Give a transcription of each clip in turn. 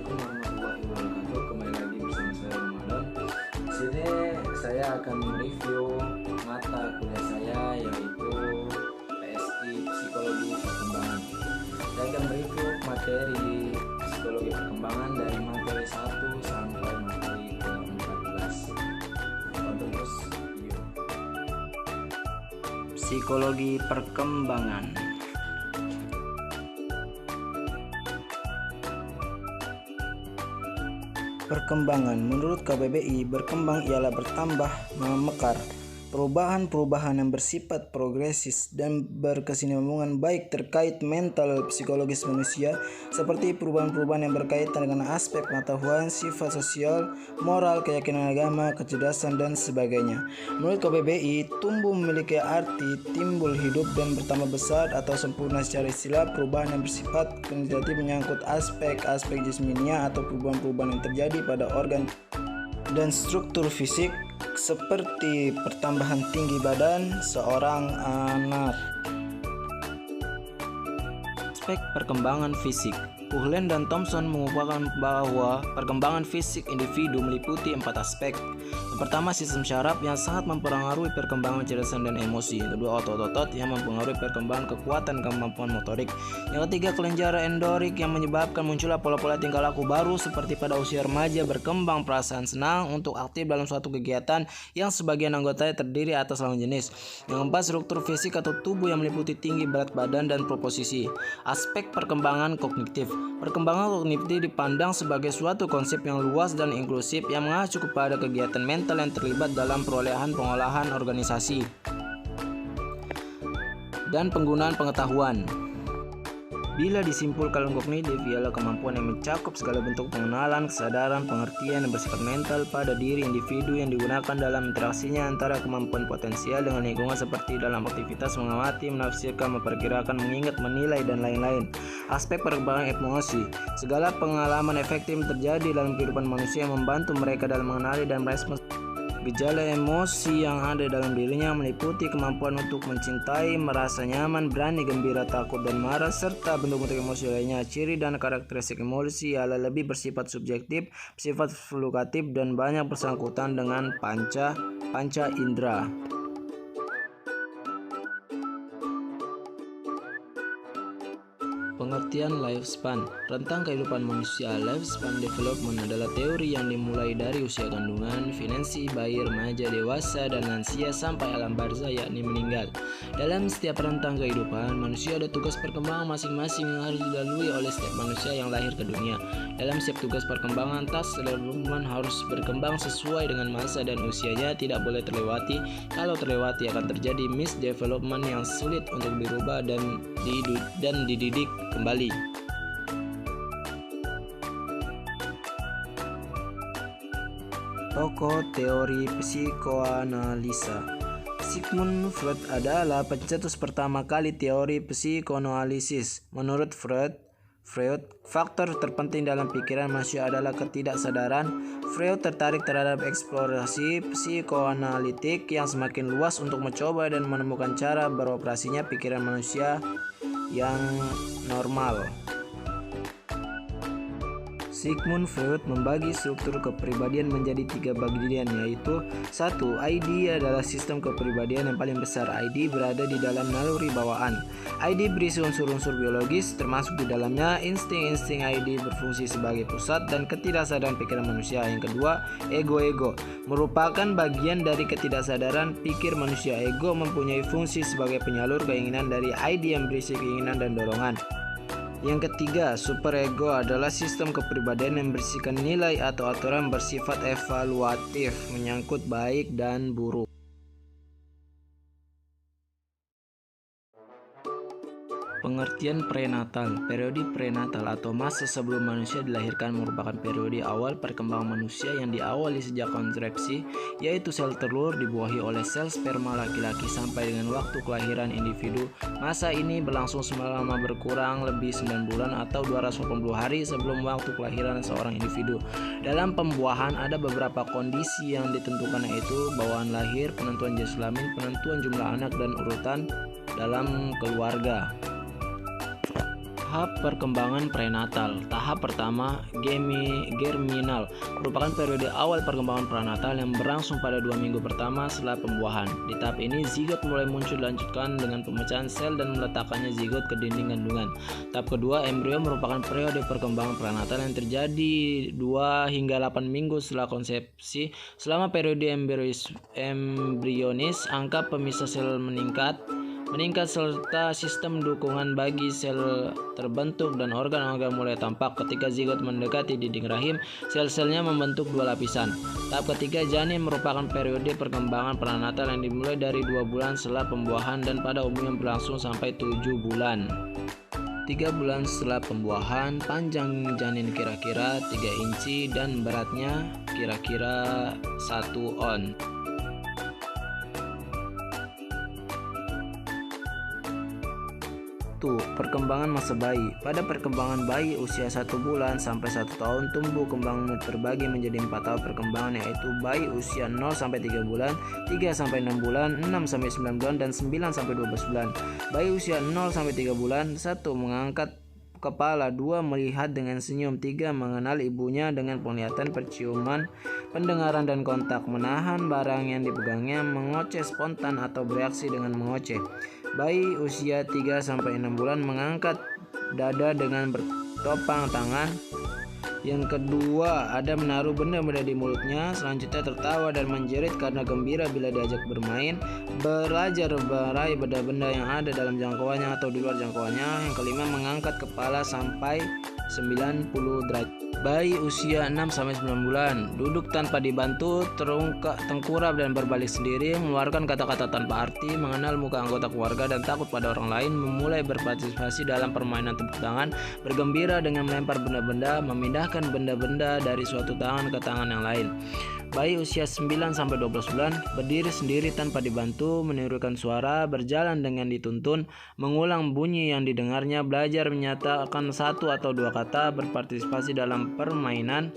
Assalamualaikum warahmatullahi wabarakatuh. Kembali lagi bersama saya Ramadan. Di sini saya akan mereview mata kuliah saya, yaitu PSI Psikologi Perkembangan. Saya akan mereview materi psikologi perkembangan dari materi 1 sampai materi ke-14. Tonton terus video. Psikologi perkembangan. Perkembangan menurut KBBI, berkembang ialah bertambah, memekar. Perubahan-perubahan yang bersifat progresif dan berkesinambungan baik terkait mental psikologis manusia, seperti perubahan-perubahan yang berkaitan dengan aspek pengetahuan, sifat sosial, moral, keyakinan agama, kecerdasan, dan sebagainya. Menurut KBBI, tumbuh memiliki arti timbul, hidup, dan bertambah besar atau sempurna. Secara istilah, perubahan yang bersifat kuantitatif menyangkut aspek-aspek jismania atau perubahan-perubahan yang terjadi pada organ dan struktur fisik, seperti pertambahan tinggi badan seorang anak. Aspek perkembangan fisik. Puhlen dan Thompson mengupakan bahwa perkembangan fisik individu meliputi 4 aspek. Yang pertama, sistem syaraf yang sangat mempengaruhi perkembangan kecerdasan dan emosi. Yang kedua, otot-otot yang mempengaruhi perkembangan kekuatan dan kemampuan motorik. Yang ketiga, kelenjar endorik yang menyebabkan munculnya pola-pola tingkah laku baru, seperti pada usia remaja berkembang perasaan senang untuk aktif dalam suatu kegiatan yang sebagian anggotanya terdiri atas lawan jenis. Yang keempat, struktur fisik atau tubuh yang meliputi tinggi, berat badan, dan proposisi. Aspek perkembangan kognitif. Perkembangan kognitif dipandang sebagai suatu konsep yang luas dan inklusif yang mengacu kepada kegiatan mental yang terlibat dalam perolehan pengolahan organisasi dan penggunaan pengetahuan. Bila disimpulkan, kognitif ialah kemampuan yang mencakup segala bentuk pengenalan, kesadaran, pengertian yang bersifat mental pada diri individu yang digunakan dalam interaksinya antara kemampuan potensial dengan lingkungan, seperti dalam aktivitas mengamati, menafsirkan, memperkirakan, mengingat, menilai, dan lain-lain. Aspek perkembangan emosi. Segala pengalaman efektif terjadi dalam kehidupan manusia yang membantu mereka dalam mengenali dan merespons gejala emosi yang ada dalam dirinya, meliputi kemampuan untuk mencintai, merasa nyaman, berani, gembira, takut, dan marah, serta bentuk-bentuk emosi lainnya. Ciri dan karakteristik emosi ialah lebih bersifat subjektif, bersifat fluktuatif, dan banyak bersangkutan dengan panca indera. Pengertian lifespan. Rentang kehidupan manusia. Lifespan development adalah teori yang dimulai dari usia kandungan, finansi, bayi, remaja, dewasa, dan lansia sampai alam barzah, yakni meninggal. Dalam setiap rentang kehidupan manusia ada tugas perkembangan masing-masing yang harus dilalui oleh setiap manusia yang lahir ke dunia. Dalam setiap tugas perkembangan, task development harus berkembang sesuai dengan masa dan usianya, tidak boleh terlewati. Kalau terlewati akan terjadi misdevelopment yang sulit untuk dirubah dan dididik kembali. Tokoh teori psikoanalisa. Sigmund Freud adalah pencetus pertama kali teori psikoanalisis. Menurut Freud, faktor terpenting dalam pikiran manusia adalah ketidaksadaran. Freud tertarik terhadap eksplorasi psikoanalitik yang semakin luas untuk mencoba dan menemukan cara beroperasinya pikiran manusia yang normal. Sigmund Freud membagi struktur kepribadian menjadi 3 bagian, yaitu 1. ID adalah sistem kepribadian yang paling besar. ID berada di dalam naluri bawaan. ID berisi unsur-unsur biologis, termasuk di dalamnya insting-insting. ID berfungsi sebagai pusat dan ketidaksadaran pikiran manusia. Yang kedua, ego merupakan bagian dari ketidaksadaran pikir manusia. Ego mempunyai fungsi sebagai penyalur keinginan dari ID yang berisi keinginan dan dorongan. Yang ketiga, superego adalah sistem kepribadian yang berisikan nilai atau aturan bersifat evaluatif menyangkut baik dan buruk. Pengertian prenatal. Periode prenatal atau masa sebelum manusia dilahirkan merupakan periode awal perkembangan manusia yang diawali sejak konsepsi, yaitu sel telur dibuahi oleh sel sperma laki-laki sampai dengan waktu kelahiran individu. Masa ini berlangsung selama berkurang lebih 9 bulan atau 280 hari sebelum waktu kelahiran seorang individu. Dalam pembuahan ada beberapa kondisi yang ditentukan, yaitu bawaan lahir, penentuan jenis kelamin, penentuan jumlah anak, dan urutan dalam keluarga. Tahap Perkembangan prenatal. Tahap pertama, germinal, merupakan periode awal perkembangan prenatal yang berlangsung pada 2 minggu pertama setelah pembuahan. Di tahap ini, zigot mulai muncul dilanjutkan dengan pemecahan sel dan meletakkannya zigot ke dinding kandungan. Tahap kedua, embrio, merupakan periode perkembangan prenatal yang terjadi 2 hingga 8 minggu setelah konsepsi. Selama periode embrionis, angka pemisah sel meningkat serta sistem dukungan bagi sel terbentuk dan organ-organ mulai tampak. Ketika zigot mendekati dinding rahim, sel-selnya membentuk 2 lapisan. Tahap ketiga, janin, merupakan periode perkembangan prenatal yang dimulai dari 2 bulan setelah pembuahan dan pada umumnya berlangsung sampai 7 bulan. 3 bulan setelah pembuahan, panjang janin kira-kira 3 inci dan beratnya kira-kira 1 on. Perkembangan masa bayi. Pada perkembangan bayi usia 1 bulan sampai 1 tahun, tumbuh kembang terbagi menjadi 4 tahap perkembangan, yaitu bayi usia 0 sampai 3 bulan, 3 sampai 6 bulan, 6 sampai 9 bulan, dan 9 sampai 12 bulan. Bayi usia 0 sampai 3 bulan, 1 mengangkat kepala, 2 melihat dengan senyum, 3 mengenal ibunya dengan penglihatan, perciuman, pendengaran, dan kontak, menahan barang yang dipegangnya, mengoceh spontan atau bereaksi dengan mengoceh. Bayi usia 3 sampai 6 bulan mengangkat dada dengan bertopang tangan. Yang kedua, ada menaruh benda-benda di mulutnya. Selanjutnya, tertawa dan menjerit karena gembira bila diajak bermain. Belajar meraih benda-benda yang ada dalam jangkauannya atau di luar jangkauannya. Yang kelima, mengangkat kepala sampai 90 derajat. Bayi usia 6 sampai 9 bulan duduk tanpa dibantu, tengkurap dan berbalik sendiri, mengeluarkan kata-kata tanpa arti, mengenal muka anggota keluarga dan takut pada orang lain, memulai berpartisipasi dalam permainan tepuk tangan, bergembira dengan melempar benda-benda, memindahkan benda-benda dari suatu tangan ke tangan yang lain. Bayi usia 9 sampai 12 bulan berdiri sendiri tanpa dibantu, menirukan suara, berjalan dengan dituntun, mengulang bunyi yang didengarnya, belajar menyatakan 1 atau 2 kata, berpartisipasi dalam permainan,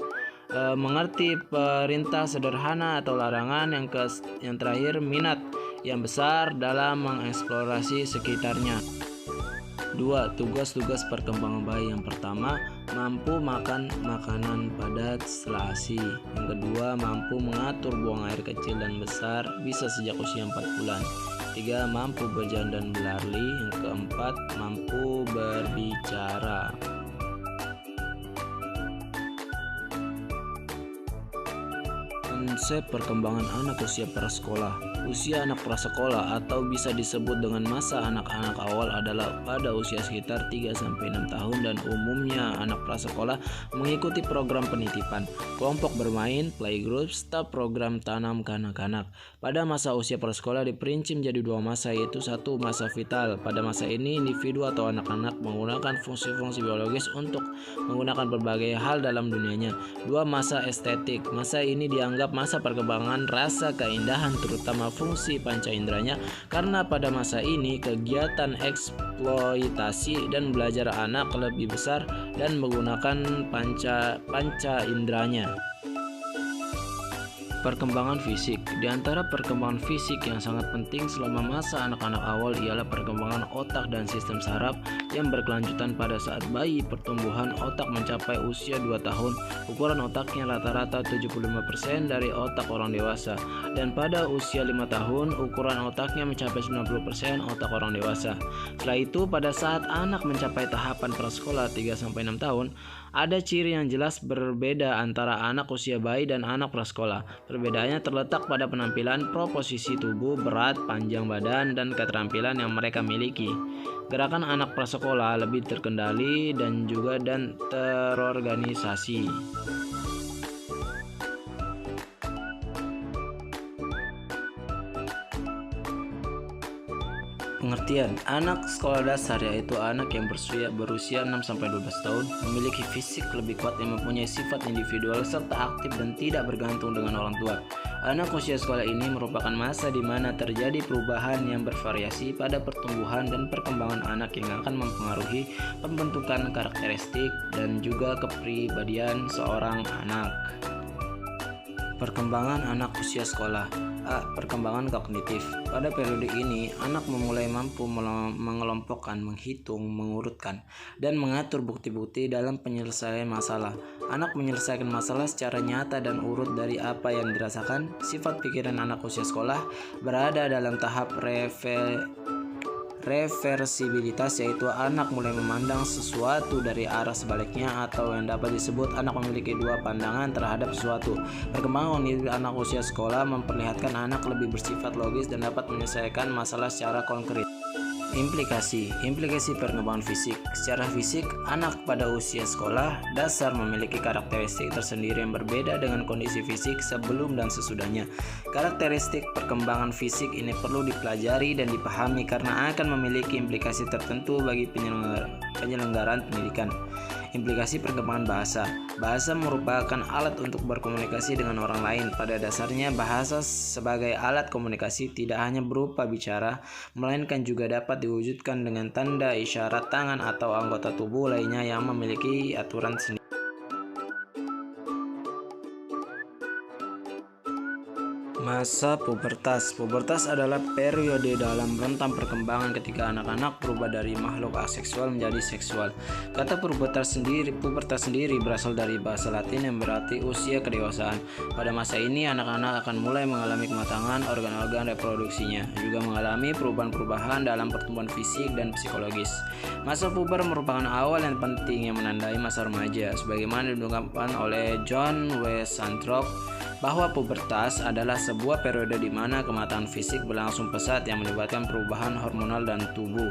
mengerti perintah sederhana atau larangan. Yang terakhir, minat yang besar dalam mengeksplorasi sekitarnya. 2. Tugas-tugas perkembangan bayi. Yang pertama, mampu makan makanan padat setelah ASI. Yang kedua, mampu mengatur buang air kecil dan besar, bisa sejak usia 4 bulan. 3. Mampu berjalan dan berlari. Yang keempat, mampu berbicara. Konsep perkembangan anak usia prasekolah. Usia anak prasekolah atau bisa disebut dengan masa anak-anak awal adalah pada usia sekitar 3 sampai 6 tahun, dan umumnya anak prasekolah mengikuti program penitipan, kelompok bermain, playgroup, serta program tanam kanak-kanak. Pada masa usia prasekolah diperinci menjadi 2 masa, yaitu 1. Masa vital. Pada masa ini individu atau anak-anak menggunakan fungsi-fungsi biologis untuk menggunakan berbagai hal dalam dunianya. 2. Masa estetik. Masa ini dianggap masa perkembangan rasa keindahan, terutama fungsi panca inderanya, karena pada masa ini kegiatan eksploitasi dan belajar anak lebih besar dan menggunakan panca inderanya. Perkembangan fisik. Di antara perkembangan fisik yang sangat penting selama masa anak-anak awal ialah perkembangan otak dan sistem saraf yang berkelanjutan. Pada saat bayi pertumbuhan otak mencapai usia 2 tahun, ukuran otaknya rata-rata 75% dari otak orang dewasa, dan pada usia 5 tahun ukuran otaknya mencapai 90% otak orang dewasa. Setelah itu, pada saat anak mencapai tahapan prasekolah 3 sampai 6 tahun, ada ciri yang jelas berbeda antara anak usia bayi dan anak prasekolah. Perbedaannya terletak pada penampilan, proporsi tubuh, berat, panjang badan, dan keterampilan yang mereka miliki. Gerakan anak prasekolah lebih terkendali dan terorganisasi. Pengertian: anak sekolah dasar yaitu anak yang berusia 6 sampai 12 tahun, memiliki fisik lebih kuat, yang mempunyai sifat individual serta aktif dan tidak bergantung dengan orang tua. Anak usia sekolah ini merupakan masa di mana terjadi perubahan yang bervariasi pada pertumbuhan dan perkembangan anak yang akan mempengaruhi pembentukan karakteristik dan juga kepribadian seorang anak. Perkembangan anak usia sekolah. A. Perkembangan kognitif. Pada periode ini, anak memulai mampu mengelompokkan, menghitung, mengurutkan, dan mengatur bukti-bukti dalam penyelesaian masalah. Anak menyelesaikan masalah secara nyata dan urut dari apa yang dirasakan. Sifat pikiran anak usia sekolah berada dalam tahap reversibilitas, yaitu anak mulai memandang sesuatu dari arah sebaliknya, atau yang dapat disebut anak memiliki dua pandangan terhadap sesuatu. Perkembangan kognitif anak usia sekolah memperlihatkan anak lebih bersifat logis dan dapat menyelesaikan masalah secara konkret. Implikasi perkembangan fisik. Secara fisik, anak pada usia sekolah dasar memiliki karakteristik tersendiri yang berbeda dengan kondisi fisik sebelum dan sesudahnya. Karakteristik perkembangan fisik ini perlu dipelajari dan dipahami karena akan memiliki implikasi tertentu bagi penyelenggaraan pendidikan. Implikasi perkembangan bahasa. Bahasa merupakan alat untuk berkomunikasi dengan orang lain. Pada dasarnya, bahasa sebagai alat komunikasi tidak hanya berupa bicara, melainkan juga dapat diwujudkan dengan tanda isyarat tangan atau anggota tubuh lainnya yang memiliki aturan sendiri. Masa pubertas. Pubertas adalah periode dalam rentang perkembangan ketika anak-anak berubah dari makhluk aseksual menjadi seksual. Kata pubertas sendiri berasal dari bahasa Latin yang berarti usia kedewasaan. Pada masa ini, anak-anak akan mulai mengalami kematangan organ-organ reproduksinya, juga mengalami perubahan-perubahan dalam pertumbuhan fisik dan psikologis. Masa puber merupakan awal yang penting yang menandai masa remaja, sebagaimana diungkapkan oleh John W. Santrop bahwa pubertas adalah sebuah periode di mana kematangan fisik berlangsung pesat yang melibatkan perubahan hormonal dan tubuh,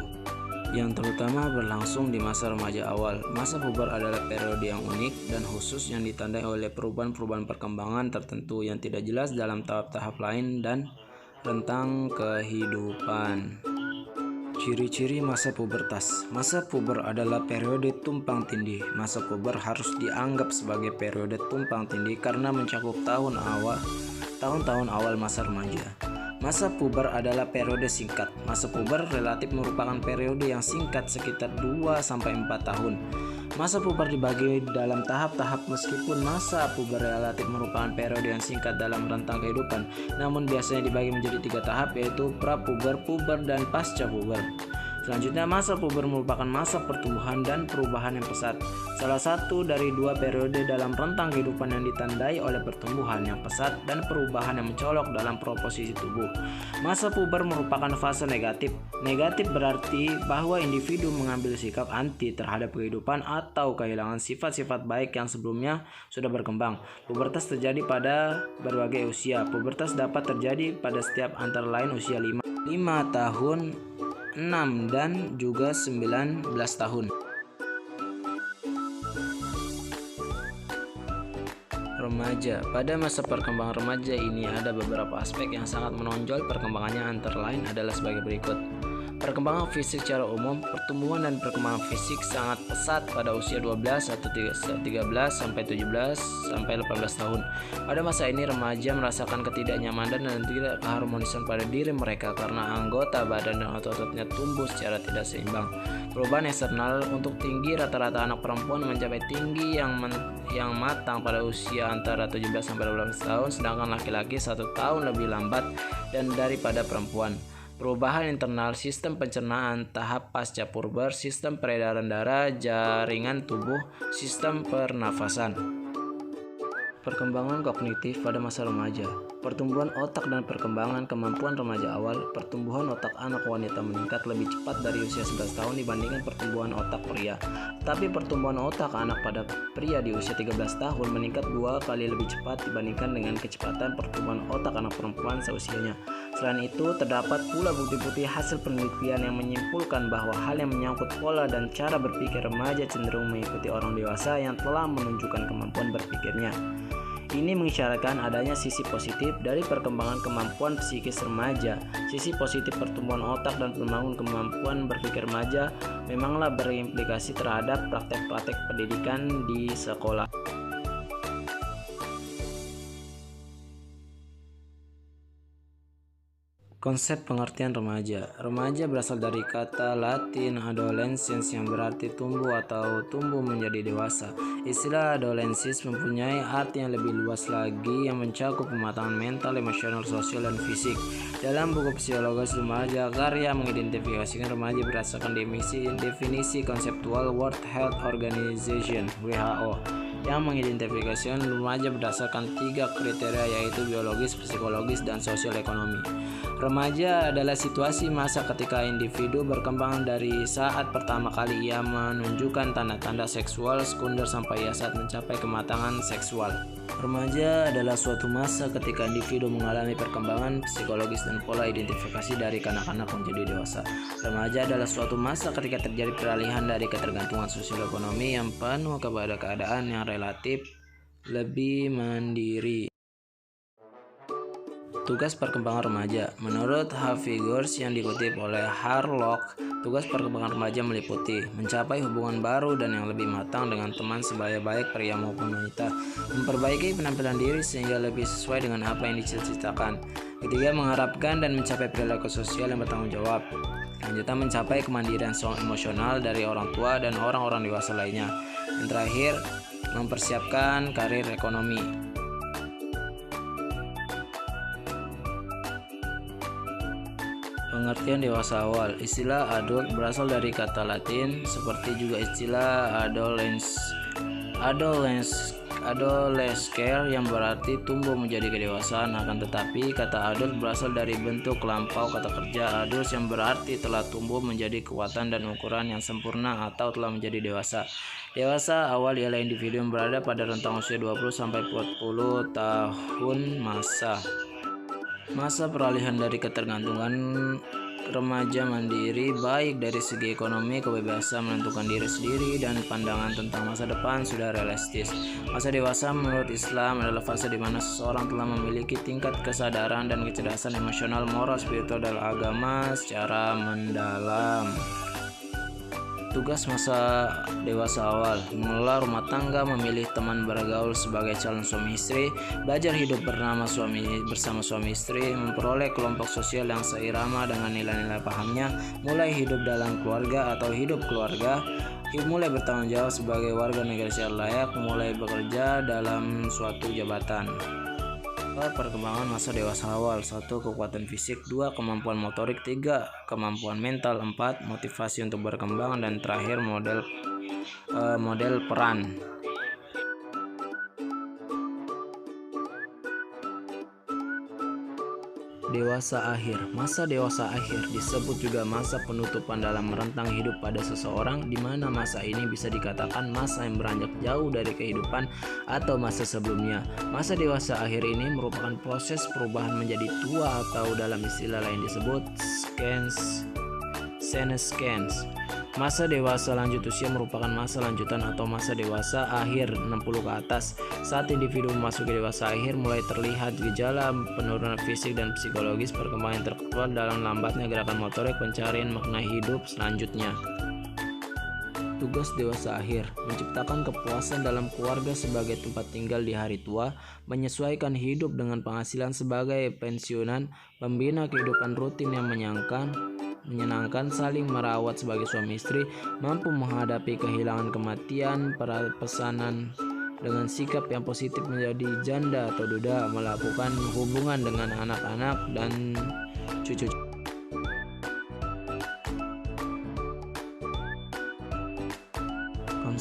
yang terutama berlangsung di masa remaja awal. Masa puber adalah periode yang unik dan khusus yang ditandai oleh perubahan-perubahan perkembangan tertentu yang tidak jelas dalam tahap-tahap lain dan rentang kehidupan. Ciri-ciri masa pubertas. Masa puber adalah periode tumpang tindih. Masa puber harus dianggap sebagai periode tumpang tindih karena mencakup tahun-tahun awal masa remaja. Masa puber adalah periode singkat. Masa puber relatif merupakan periode yang singkat, sekitar 2-4 tahun. Masa puber dibagi dalam tahap-tahap. Meskipun masa puber relatif merupakan periode yang singkat dalam rentang kehidupan, namun biasanya dibagi menjadi 3 tahap, yaitu prapuber, puber, dan pasca puber. Selanjutnya, masa puber merupakan masa pertumbuhan dan perubahan yang pesat. Salah satu dari dua periode dalam rentang kehidupan yang ditandai oleh pertumbuhan yang pesat dan perubahan yang mencolok dalam proporsi tubuh. Masa puber merupakan fase negatif. Negatif berarti bahwa individu mengambil sikap anti terhadap kehidupan atau kehilangan sifat-sifat baik yang sebelumnya sudah berkembang. Pubertas terjadi pada berbagai usia. Pubertas dapat terjadi pada setiap antara lain usia 5 tahun, 6 dan juga 19 tahun. Remaja. Pada masa perkembangan remaja ini ada beberapa aspek yang sangat menonjol perkembangannya, antara lain adalah sebagai berikut. Perkembangan fisik secara umum. Pertumbuhan dan perkembangan fisik sangat pesat pada usia 12 atau 13 sampai 17 sampai 18 tahun. Pada masa ini remaja merasakan ketidaknyamanan dan tidak keharmonisan pada diri mereka karena anggota badan dan otot-ototnya tumbuh secara tidak seimbang. Perubahan eksternal. Untuk tinggi, rata-rata anak perempuan mencapai tinggi yang matang pada usia antara 17 sampai 18 tahun, sedangkan laki-laki 1 tahun lebih lambat dan daripada perempuan. Perubahan internal. Sistem pencernaan tahap pasca puber, sistem peredaran darah, jaringan tubuh, sistem pernafasan. Perkembangan kognitif pada masa remaja. Pertumbuhan otak dan perkembangan kemampuan remaja awal. Pertumbuhan otak anak wanita meningkat lebih cepat dari usia 11 tahun dibandingkan pertumbuhan otak pria. Tapi pertumbuhan otak anak pada pria di usia 13 tahun meningkat 2 kali lebih cepat dibandingkan dengan kecepatan pertumbuhan otak anak perempuan seusianya. Selain itu, terdapat pula bukti-bukti hasil penelitian yang menyimpulkan bahwa hal yang menyangkut pola dan cara berpikir remaja cenderung mengikuti orang dewasa yang telah menunjukkan kemampuan berpikirnya. Ini mengisyaratkan adanya sisi positif dari perkembangan kemampuan psikis remaja. Sisi positif pertumbuhan otak dan membangun kemampuan berpikir remaja memanglah berimplikasi terhadap praktek-praktek pendidikan di sekolah. Konsep pengertian remaja. Remaja berasal dari kata Latin adolescens yang berarti tumbuh atau tumbuh menjadi dewasa. Istilah adolescens mempunyai arti yang lebih luas lagi yang mencakup pematangan mental, emosional, sosial, dan fisik. Dalam buku Psikologis Remaja, karya mengidentifikasikan remaja berdasarkan definisi konseptual World Health Organization (WHO) yang mengidentifikasikan remaja berdasarkan 3 kriteria, yaitu biologis, psikologis, dan sosial ekonomi. Remaja adalah situasi masa ketika individu berkembang dari saat pertama kali ia menunjukkan tanda-tanda seksual sekunder sampai ia saat mencapai kematangan seksual. Remaja adalah suatu masa ketika individu mengalami perkembangan psikologis dan pola identifikasi dari kanak-kanak menjadi dewasa. Remaja adalah suatu masa ketika terjadi peralihan dari ketergantungan sosial ekonomi yang penuh kepada keadaan yang relatif lebih mandiri. Tugas perkembangan remaja. Menurut Hafigours yang dikutip oleh Harlock, tugas perkembangan remaja meliputi mencapai hubungan baru dan yang lebih matang dengan teman sebaya baik pria maupun wanita, memperbaiki penampilan diri sehingga lebih sesuai dengan apa yang dicita-citakan. Ketiga, mengharapkan dan mencapai perilaku sosial yang bertanggung jawab. Lanjutan, mencapai kemandirian emosional dari orang tua dan orang-orang dewasa lainnya. Yang terakhir, mempersiapkan karir ekonomi. Pengertian dewasa awal. Istilah adult berasal dari kata Latin, seperti juga istilah adolescere yang berarti tumbuh menjadi kedewasaan. Akan tetapi, kata adult berasal dari bentuk lampau kata kerja adult yang berarti telah tumbuh menjadi kekuatan dan ukuran yang sempurna atau telah menjadi dewasa. Dewasa awal ialah individu yang berada pada rentang usia 20 sampai 40 tahun Masa peralihan dari ketergantungan remaja mandiri baik dari segi ekonomi, kebebasan menentukan diri sendiri, dan pandangan tentang masa depan sudah realistis. Masa dewasa menurut Islam adalah fase di mana seseorang telah memiliki tingkat kesadaran dan kecerdasan emosional, moral, spiritual, dan agama secara mendalam. Tugas masa dewasa awal: mengelola rumah tangga, memilih teman bergaul sebagai calon suami istri, belajar hidup bersama suami istri, memperoleh kelompok sosial yang seirama dengan nilai-nilai pahamnya, mulai hidup dalam keluarga atau hidup keluarga, mulai bertanggung jawab sebagai warga negara secara layak, mulai bekerja dalam suatu jabatan. Perkembangan masa dewasa awal: 1. Kekuatan fisik, 2. Kemampuan motorik, 3. Kemampuan mental, 4. Motivasi untuk berkembang, dan terakhir model peran. Dewasa akhir. Masa dewasa akhir disebut juga masa penutupan dalam rentang hidup pada seseorang, di mana masa ini bisa dikatakan masa yang beranjak jauh dari kehidupan atau masa sebelumnya. Masa dewasa akhir ini merupakan proses perubahan menjadi tua atau dalam istilah lain disebut senescence. Masa dewasa lanjut usia merupakan masa lanjutan atau masa dewasa akhir 60 ke atas. Saat individu memasuki dewasa akhir, mulai terlihat gejala penurunan fisik dan psikologis, perkembangan intelektual dalam lambatnya gerakan motorik, pencarian makna hidup selanjutnya. Tugas dewasa akhir: menciptakan kepuasan dalam keluarga sebagai tempat tinggal di hari tua, menyesuaikan hidup dengan penghasilan sebagai pensiunan, membina kehidupan rutin yang menyenangkan, saling merawat sebagai suami istri, mampu menghadapi kehilangan, kematian, pesanan dengan sikap yang positif menjadi janda atau duda, melakukan hubungan dengan anak-anak dan cucu.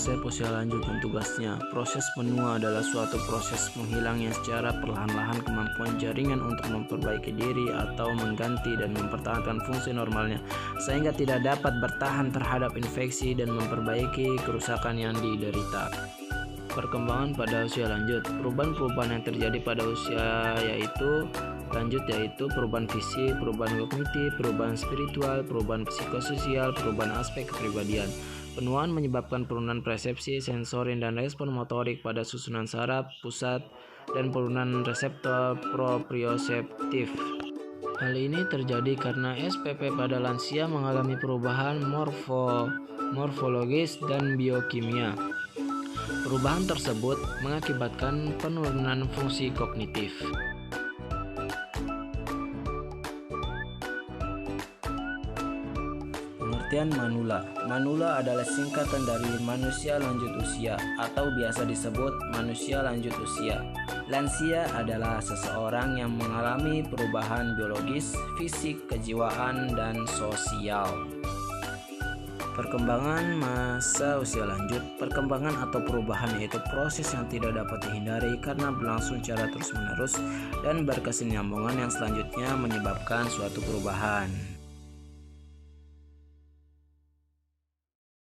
Konsep usia lanjut dan tugasnya. Proses menua adalah suatu proses menghilangnya secara perlahan-lahan kemampuan jaringan untuk memperbaiki diri atau mengganti dan mempertahankan fungsi normalnya, sehingga tidak dapat bertahan terhadap infeksi dan memperbaiki kerusakan yang diderita. Perkembangan pada usia lanjut. Perubahan-perubahan yang terjadi pada usia lanjut yaitu perubahan fisik, perubahan kognitif, perubahan spiritual, perubahan psikososial, perubahan aspek kepribadian. Penuaan menyebabkan penurunan persepsi, sensori, dan respon motorik pada susunan saraf pusat dan penurunan reseptor proprioseptif. Hal ini terjadi karena SPP pada lansia mengalami perubahan morfologis dan biokimia. Perubahan tersebut mengakibatkan penurunan fungsi kognitif. Pengertian manula. Manula adalah singkatan dari manusia lanjut usia atau biasa disebut manusia lanjut usia. Lansia adalah seseorang yang mengalami perubahan biologis, fisik, kejiwaan, dan sosial. Perkembangan masa usia lanjut. Perkembangan atau perubahan yaitu proses yang tidak dapat dihindari karena berlangsung secara terus-menerus dan berkesinambungan yang selanjutnya menyebabkan suatu perubahan.